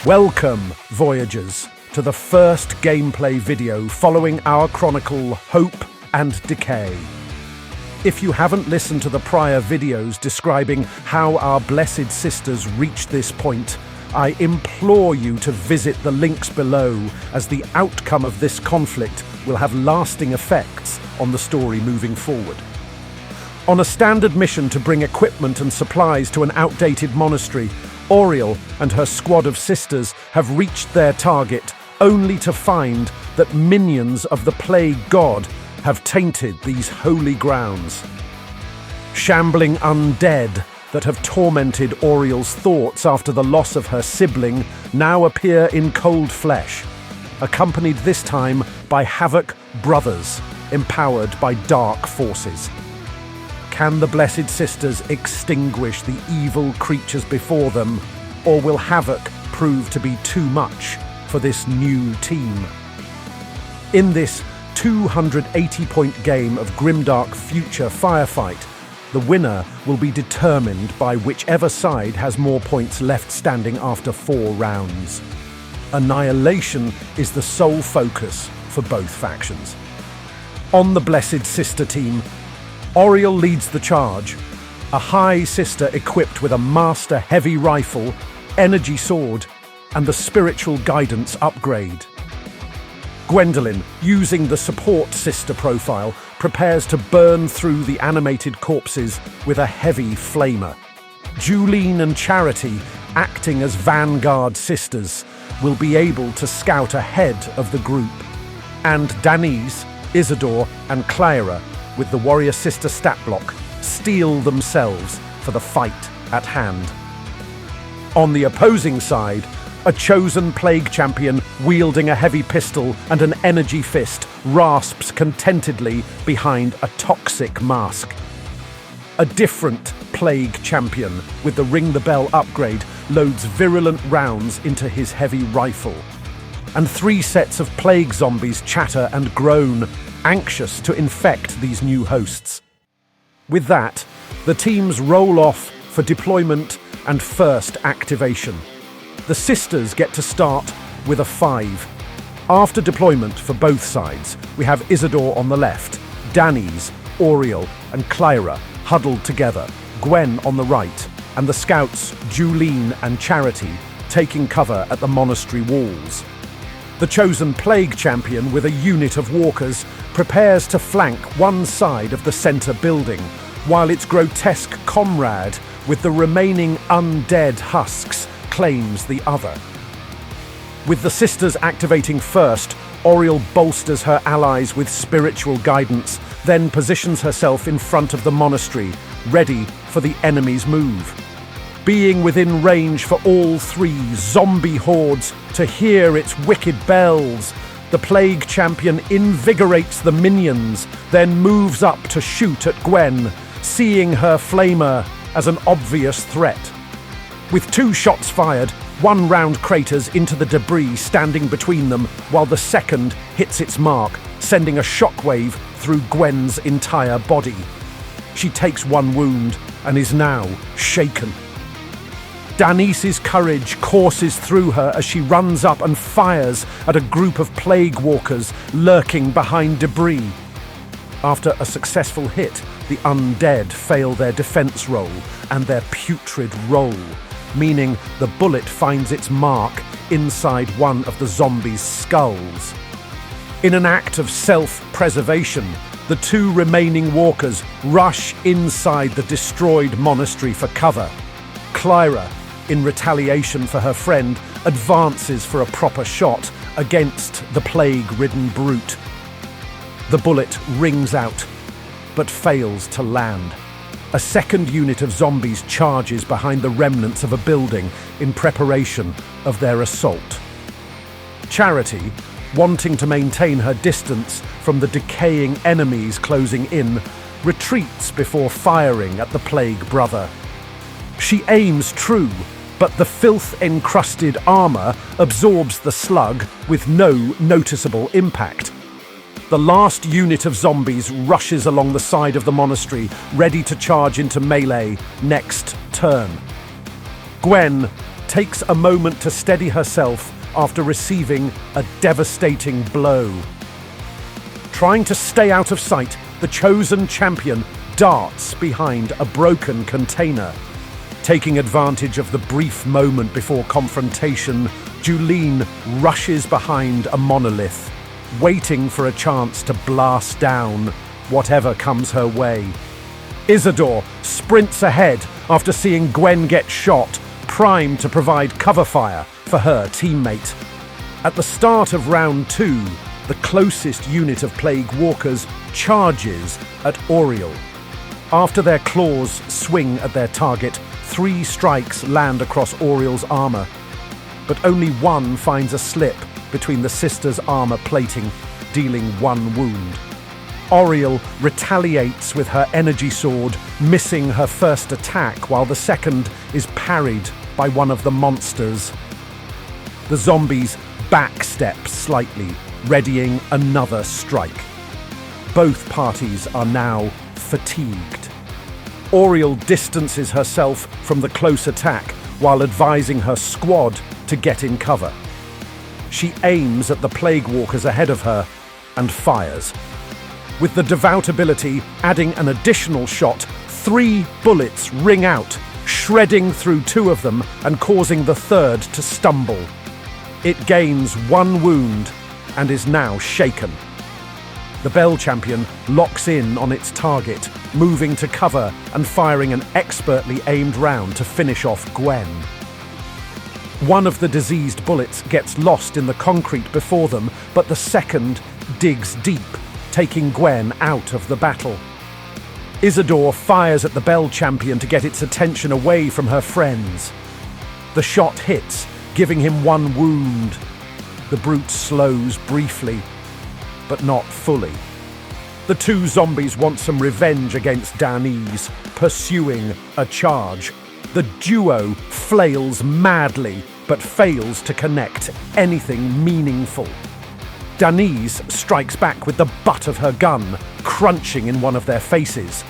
Welcome, Voyagers, to the first gameplay video following our chronicle Hope and Decay. If you haven't listened to the prior videos describing how our blessed sisters reached this point, I implore you to visit the links below, as the outcome of this conflict will have lasting effects on the story moving forward. On a standard mission to bring equipment and supplies to an outdated monastery, Auriel and her squad of sisters have reached their target, only to find that minions of the plague god have tainted these holy grounds. Shambling undead that have tormented Auriel's thoughts after the loss of her sibling now appear in cold flesh, accompanied this time by Havoc brothers, empowered by dark forces. Can the Blessed Sisters extinguish the evil creatures before them, or will Havoc prove to be too much for this new team? In this 280-point game of Grimdark Future firefight, the winner will be determined by whichever side has more points left standing after 4 rounds. Annihilation is the sole focus for both factions. On the Blessed Sister team, Auriel leads the charge, a High Sister equipped with a Master Heavy Rifle, Energy Sword, and the Spiritual Guidance upgrade. Gwendolyn, using the Support Sister profile, prepares to burn through the animated corpses with a heavy flamer. Julene and Charity, acting as Vanguard Sisters, will be able to scout ahead of the group. And Danise, Isidore, and Clara, with the Warrior Sister stat block, steel themselves for the fight at hand. On the opposing side, a chosen plague champion wielding a heavy pistol and an energy fist rasps contentedly behind a toxic mask. A different plague champion with the Ring the Bell upgrade loads virulent rounds into his heavy rifle. And 3 sets of plague zombies chatter and groan, anxious to infect these new hosts. With that, the teams roll off for deployment and first activation. The sisters get to start with a 5. After deployment for both sides, we have Isidore on the left, Danise, Auriel, and Clara huddled together, Gwen on the right, and the scouts Julene and Charity taking cover at the monastery walls. The chosen plague champion with a unit of walkers prepares to flank one side of the center building, while its grotesque comrade with the remaining undead husks claims the other. With the sisters activating first, Auriel bolsters her allies with spiritual guidance, then positions herself in front of the monastery, ready for the enemy's move. Being within range for all 3 zombie hordes to hear its wicked bells, the plague champion invigorates the minions, then moves up to shoot at Gwen, seeing her flamer as an obvious threat. With 2 shots fired, 1 round craters into the debris standing between them, while the second hits its mark, sending a shockwave through Gwen's entire body. She takes 1 wound and is now shaken. Danise's courage courses through her as she runs up and fires at a group of plague walkers lurking behind debris. After a successful hit, the undead fail their defense roll and their putrid roll, meaning the bullet finds its mark inside one of the zombies' skulls. In an act of self-preservation, the 2 remaining walkers rush inside the destroyed monastery for cover. Clara, in retaliation for her friend, advances for a proper shot against the plague-ridden brute. The bullet rings out, but fails to land. A second unit of zombies charges behind the remnants of a building in preparation of their assault. Charity, wanting to maintain her distance from the decaying enemies closing in, retreats before firing at the plague brother. She aims true, but the filth-encrusted armor absorbs the slug with no noticeable impact. The last unit of zombies rushes along the side of the monastery, ready to charge into melee next turn. Gwen, takes a moment to steady herself after receiving a devastating blow. Trying to stay out of sight, the chosen champion darts behind a broken container. Taking advantage of the brief moment before confrontation, Julene rushes behind a monolith, waiting for a chance to blast down whatever comes her way. Isidore sprints ahead after seeing Gwen get shot, primed to provide cover fire for her teammate. At the start of round 2, the closest unit of Plague Walkers charges at Auriel. After their claws swing at their target, 3 strikes land across Auriel's armor, but only one finds a slip between the sisters' armor plating, dealing 1 wound. Auriel retaliates with her energy sword, missing her first attack while the second is parried by one of the monsters. The zombies backstep slightly, readying another strike. Both parties are now fatigued. Auriel distances herself from the close attack while advising her squad to get in cover. She aims at the Plague Walkers ahead of her and fires. With the devout ability adding an additional shot, 3 bullets ring out, shredding through 2 of them and causing the third to stumble. It gains 1 wound and is now shaken. The Bell Champion locks in on its target, moving to cover and firing an expertly aimed round to finish off Gwen. One of the diseased bullets gets lost in the concrete before them, but the second digs deep, taking Gwen out of the battle. Isidore fires at the Bell Champion to get its attention away from her friends. The shot hits, giving him 1 wound. The brute slows briefly, but not fully. The 2 zombies want some revenge against Durnedin, pursuing a charge. The duo flails madly, but fails to connect anything meaningful. Durnedin strikes back with the butt of her gun, crunching in one of their faces.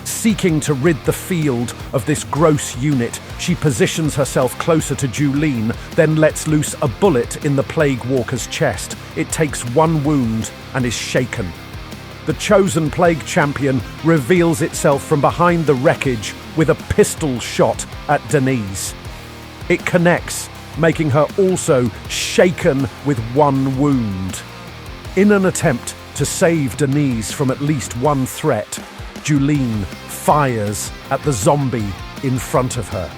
Seeking to rid the field of this gross unit, she positions herself closer to Julene, then lets loose a bullet in the Plague Walker's chest. It takes 1 wound and is shaken. The chosen Plague Champion reveals itself from behind the wreckage with a pistol shot at Durnedin. It connects, making her also shaken with 1 wound. In an attempt to save Durnedin from at least 1 threat, Julene fires at the zombie in front of her.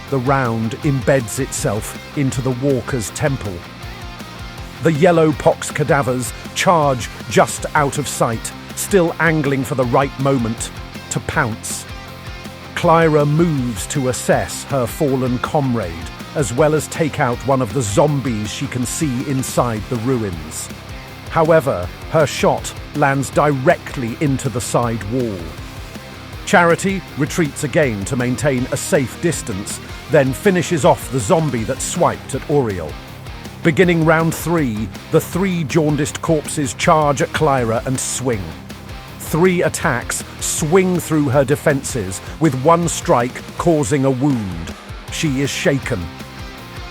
The round embeds itself into the walker's temple. The yellow pox cadavers charge just out of sight, still angling for the right moment to pounce. Clyra moves to assess her fallen comrade, as well as take out one of the zombies she can see inside the ruins. However, her shot lands directly into the side wall. Charity retreats again to maintain a safe distance, then finishes off the zombie that swiped at Auriel. Beginning round 3, the 3 jaundiced corpses charge at Clyra and swing. 3 attacks swing through her defenses, with 1 strike causing a wound. She is shaken.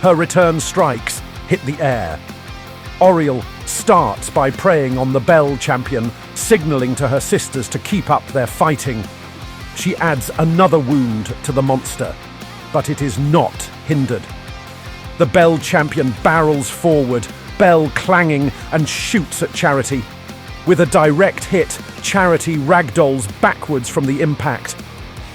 Her return strikes hit the air. Auriel starts by preying on the Bell Champion, signaling to her sisters to keep up their fighting. She adds another wound to the monster, but it is not hindered. The Bell Champion barrels forward, bell clanging, and shoots at Charity. With a direct hit, Charity ragdolls backwards from the impact.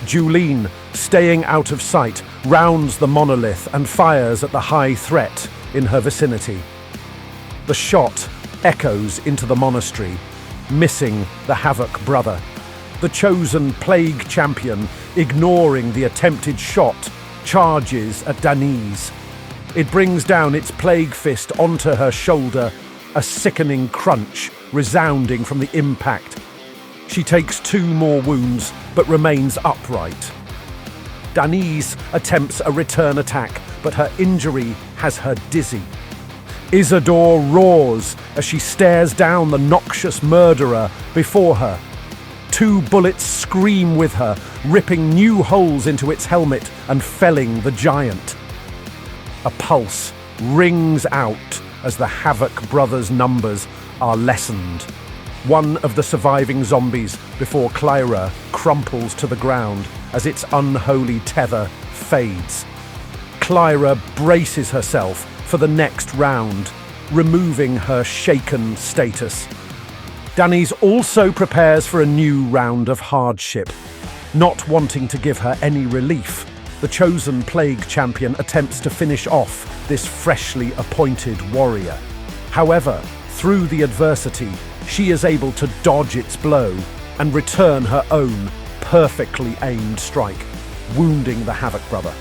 Julene, staying out of sight, rounds the monolith and fires at the high threat in her vicinity. The shot echoes into the monastery, missing the Havoc brother. The chosen Plague Champion, ignoring the attempted shot, charges at Durnedin. It brings down its plague fist onto her shoulder, a sickening crunch resounding from the impact. She takes 2 more wounds, but remains upright. Durnedin attempts a return attack, but her injury has her dizzy. Isidore roars as she stares down the noxious murderer before her. 2 bullets scream with her, ripping new holes into its helmet and felling the giant. A pulse rings out as the Havoc brothers' numbers are lessened. One of the surviving zombies before Clyra crumples to the ground as its unholy tether fades. Clyra braces herself for the next round, removing her shaken status. Dannise also prepares for a new round of hardship. Not wanting to give her any relief, the chosen Plague Champion attempts to finish off this freshly appointed warrior. However, through the adversity, she is able to dodge its blow and return her own perfectly aimed strike, wounding the Havoc brother.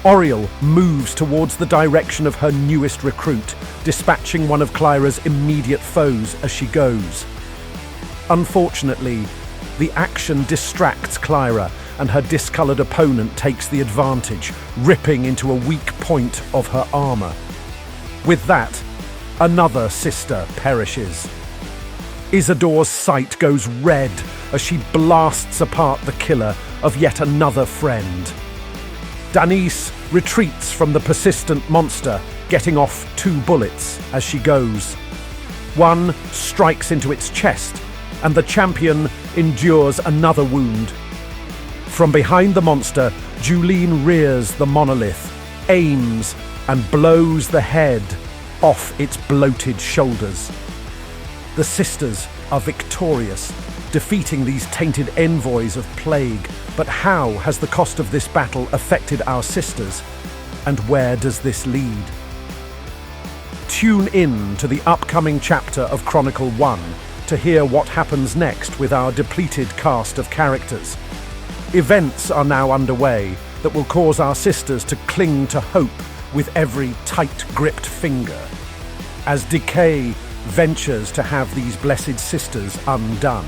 Auriel moves towards the direction of her newest recruit, dispatching one of Clyra's immediate foes as she goes. Unfortunately, the action distracts Clyra, and her discoloured opponent takes the advantage, ripping into a weak point of her armour. With that, another sister perishes. Isidore's sight goes red as she blasts apart the killer of yet another friend. Dannise retreats from the persistent monster, getting off 2 bullets as she goes. One strikes into its chest, and the champion endures another wound. From behind the monster, Julene rears the monolith, aims, and blows the head off its bloated shoulders. The sisters are victorious, defeating these tainted envoys of plague. But how has the cost of this battle affected our sisters? And where does this lead? Tune in to the upcoming chapter of Chronicle 1 to hear what happens next with our depleted cast of characters. Events are now underway that will cause our sisters to cling to hope with every tight-gripped finger, as Decay ventures to have these blessed sisters undone.